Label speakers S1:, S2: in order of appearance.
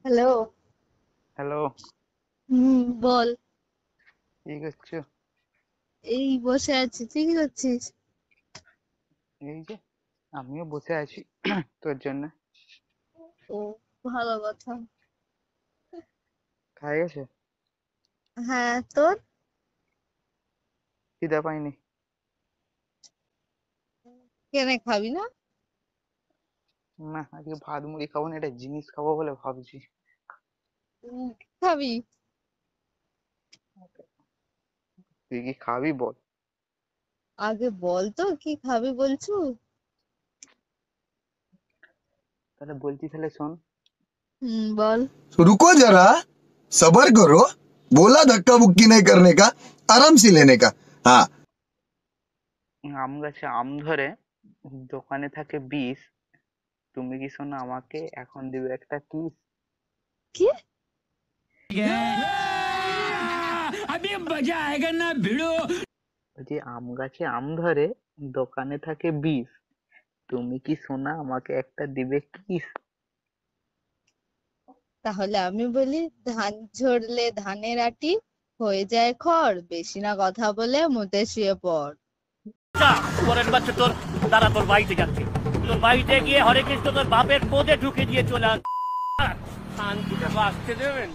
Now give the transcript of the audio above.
S1: Hello.
S2: Hello.
S1: বল।
S2: কি করছো?
S1: এই বসে আছি, তুই কি করছিস?
S2: এই যে আমিও বসে আছি তোর জন্য।
S1: ও, ভালো কথা।
S2: খাই গেছে?
S1: হ্যাঁ, তোর?
S2: খিদা পাইনি।
S1: কেনে খাবি না?
S2: না, আজকে ভাত মুড়ি খাবো না, একটা জিনিস খাবো বলে ভাবছি।
S1: খাবি?
S2: তুই কি খাবি বল?
S1: আগে বল তো কি খাবি বলছু।
S2: তাহলে বলছি, তাহলে শোন।
S1: বল।
S3: रुको जरा, सबर करो। बोला धक्का बुक्की नहीं करने का, आराम से लेने का। हाँ।
S2: আম গাছে আম ধরে, দোকানে থাকে বিষ, তুমি কি শোনো আমাকে এখন দিবে একটা কিস?
S1: কি?
S2: বলছি আম গাছে আম ধরে, দোকানে থাকে বিষ, তুমি কি সোনা আমাকে একটা দিবে কিস?
S1: তাহলে আমি বলি, ধান ঝরলে ধানের আটি, হয়ে যায় খড়, বেশি না কথা বলে মুতে শুয়ে পড়।
S4: পরের বাচ্চা তোর তারা তোর বাড়িতে যাচ্ছে, তোর বাড়িতে গিয়ে হরে কৃষ্ণ তোর বাপের পদে ঢুকে দিয়ে চলে আস। শান্তিতে বাঁচতে দেবেন।